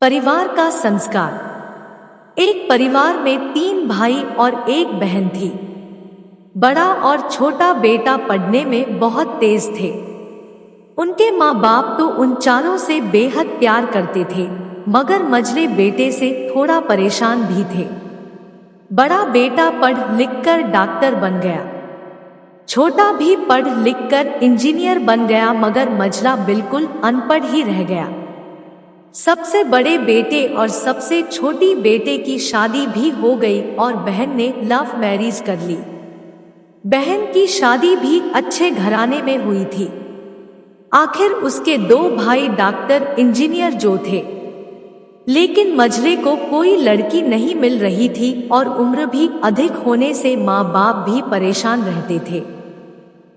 परिवार का संस्कार। एक परिवार में 3 भाई और एक बहन थी। बड़ा और छोटा बेटा पढ़ने में बहुत तेज थे। उनके माँ बाप तो उन चारों से बेहद प्यार करते थे, मगर मझले बेटे से थोड़ा परेशान भी थे। बड़ा बेटा पढ़ लिखकर डॉक्टर बन गया, छोटा भी पढ़ लिखकर इंजीनियर बन गया, मगर मझला बिल्कुल अनपढ़ ही रह गया। सबसे बड़े बेटे और सबसे छोटी बेटे की शादी भी हो गई और बहन ने लव मैरिज कर ली। बहन की शादी भी अच्छे घराने में हुई थी। आखिर उसके 2 भाई डॉक्टर इंजीनियर जो थे, लेकिन मझले को कोई लड़की नहीं मिल रही थी और उम्र भी अधिक होने से माँ बाप भी परेशान रहते थे।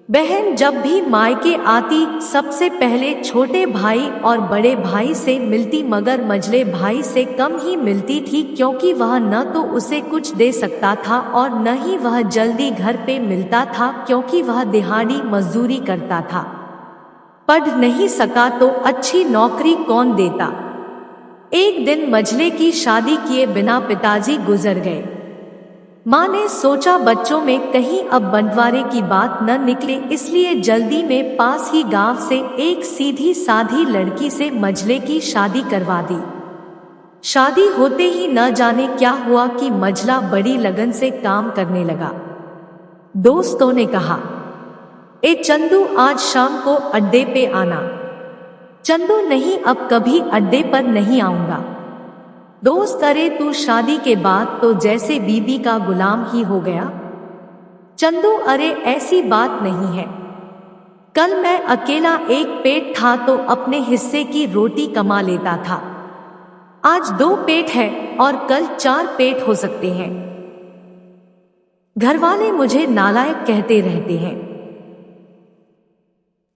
बहन जब भी मायके आती सबसे पहले छोटे भाई और बड़े भाई से मिलती, मगर मझले भाई से कम ही मिलती थी, क्योंकि वह न तो उसे कुछ दे सकता था और न ही वह जल्दी घर पे मिलता था, क्योंकि वह दिहाड़ी मजदूरी करता था। पढ़ नहीं सका तो अच्छी नौकरी कौन देता। एक दिन मझले की शादी किए बिना पिताजी गुजर गए। माँ ने सोचा बच्चों में कहीं अब बंटवारे की बात न निकले, इसलिए जल्दी में पास ही गांव से एक सीधी साधी लड़की से मझले की शादी करवा दी। शादी होते ही न जाने क्या हुआ कि मझला बड़ी लगन से काम करने लगा। दोस्तों ने कहा, ए चंदू, आज शाम को अड्डे पे आना। चंदू, नहीं, अब कभी अड्डे पर नहीं आऊंगा। दोस्त, अरे तू शादी के बाद तो जैसे बीबी का गुलाम ही हो गया। चंदू, अरे ऐसी बात नहीं है। कल मैं अकेला एक पेट था तो अपने हिस्से की रोटी कमा लेता था। आज 2 पेट है और कल 4 पेट हो सकते हैं। घरवाले मुझे नालायक कहते रहते हैं।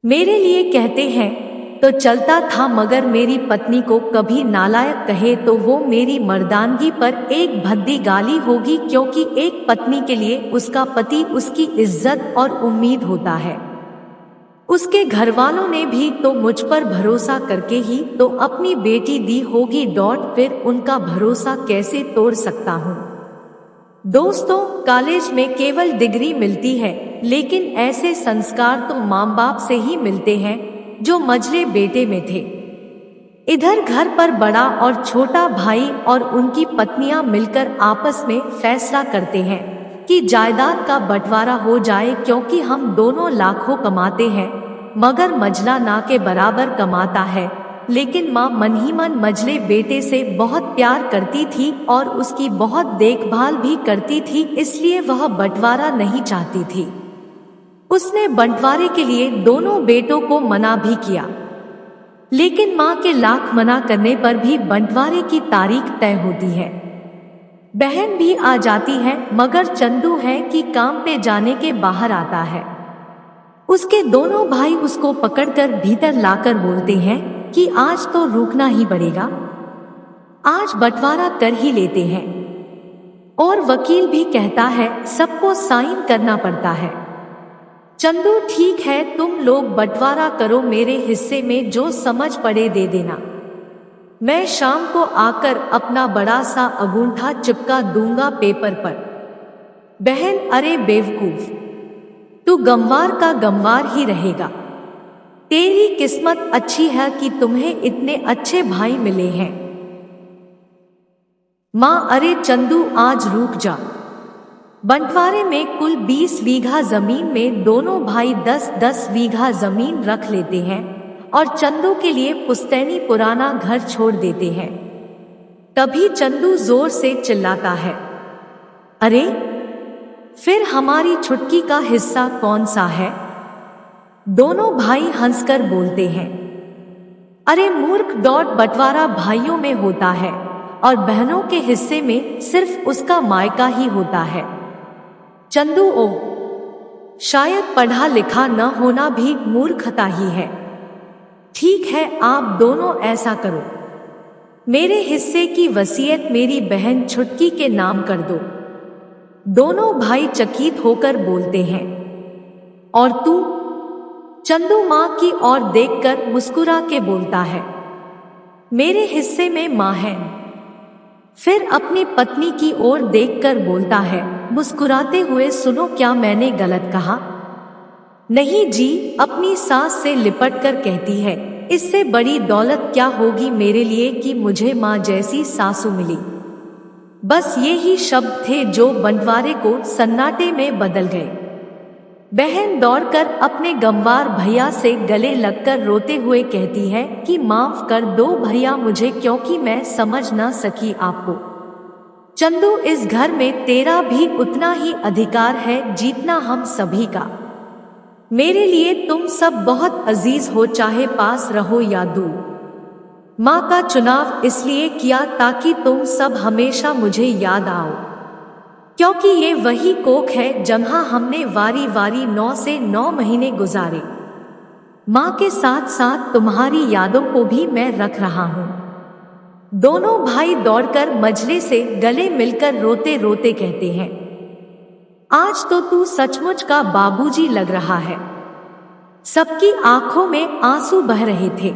मेरे लिए कहते हैं तो चलता था, मगर मेरी पत्नी को कभी नालायक कहे तो वो मेरी मर्दानगी पर एक भद्दी गाली होगी, क्योंकि एक पत्नी के लिए उसका पति उसकी इज्जत और उम्मीद होता है। उसके घरवालों ने भी तो मुझ पर भरोसा करके ही तो अपनी बेटी दी होगी। फिर उनका भरोसा कैसे तोड़ सकता हूँ। दोस्तों, कॉलेज में केवल डिग्री मिलती है, लेकिन ऐसे संस्कार तो माँ बाप से ही मिलते हैं जो मझले बेटे में थे। इधर घर पर बड़ा और छोटा भाई और उनकी पत्नियां मिलकर आपस में फैसला करते हैं कि जायदाद का बंटवारा हो जाए, क्योंकि हम दोनों लाखों कमाते हैं, मगर मझला ना के बराबर कमाता है। लेकिन माँ मन ही मन मझले बेटे से बहुत प्यार करती थी और उसकी बहुत देखभाल भी करती थी, इसलिए वह बंटवारा नहीं चाहती थी। उसने बंटवारे के लिए दोनों बेटों को मना भी किया, लेकिन माँ के लाख मना करने पर भी बंटवारे की तारीख तय होती है। बहन भी आ जाती है, मगर चंदू है कि काम पे जाने के बाहर आता है। उसके दोनों भाई उसको पकड़कर भीतर लाकर बोलते हैं कि आज तो रुकना ही पड़ेगा, आज बंटवारा कर ही लेते हैं। और वकील भी कहता है सबको साइन करना पड़ता है। चंदू, ठीक है, तुम लोग बंटवारा करो, मेरे हिस्से में जो समझ पड़े दे देना। मैं शाम को आकर अपना बड़ा सा अंगूठा चिपका दूंगा पेपर पर। बहन, अरे बेवकूफ, तू गंवार का गंवार ही रहेगा। तेरी किस्मत अच्छी है कि तुम्हें इतने अच्छे भाई मिले हैं। माँ, अरे चंदू, आज रुक जा। बंटवारे में कुल 20 बीघा जमीन में दोनों भाई 10-10 बीघा जमीन रख लेते हैं और चंदू के लिए पुश्तैनी पुराना घर छोड़ देते हैं। तभी चंदू जोर से चिल्लाता है, अरे फिर हमारी छुटकी का हिस्सा कौन सा है। दोनों भाई हंसकर बोलते हैं, अरे मूर्ख, बंटवारा भाइयों में होता है और बहनों के हिस्से में सिर्फ उसका मायका ही होता है। चंदू, ओ शायद पढ़ा लिखा न होना भी मूर्खता ही है। ठीक है, आप दोनों ऐसा करो, मेरे हिस्से की वसीयत मेरी बहन छुटकी के नाम कर दो। दोनों भाई चकित होकर बोलते हैं, और तू? चंदू माँ की ओर देखकर मुस्कुरा के बोलता है, मेरे हिस्से में माँ है। फिर अपनी पत्नी की ओर देखकर बोलता है मुस्कुराते हुए, सुनो, क्या मैंने गलत कहा? नहीं जी, अपनी सास से लिपटकर कहती है, इससे बड़ी दौलत क्या होगी मेरे लिए कि मुझे माँ जैसी सासू मिली। बस ये ही शब्द थे जो बंटवारे को सन्नाटे में बदल गए। बहन दौड़कर अपने गमवार भैया से गले लगकर रोते हुए कहती है कि माफ कर दो भैया मुझे, क्योंकि मैं समझ ना सकी आपको। चंदू, इस घर में तेरा भी उतना ही अधिकार है जितना हम सभी का। मेरे लिए तुम सब बहुत अजीज हो, चाहे पास रहो या दूर। माँ का चुनाव इसलिए किया ताकि तुम सब हमेशा मुझे याद आओ, क्योंकि ये वही कोख है जहाँ हमने वारी वारी 9 से 9 महीने गुजारे। माँ के साथ साथ तुम्हारी यादों को भी मैं रख रहा हूँ। दोनों भाई दौड़कर मजले से गले मिलकर रोते रोते कहते हैं, आज तो तू सचमुच का बाबूजी लग रहा है। सबकी आंखों में आंसू बह रहे थे।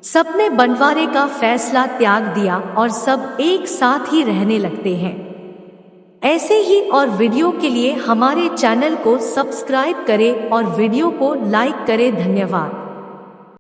सबने बंटवारे का फैसला त्याग दिया और सब एक साथ ही रहने लगते हैं। ऐसे ही और वीडियो के लिए हमारे चैनल को सब्सक्राइब करें और वीडियो को लाइक करें। धन्यवाद।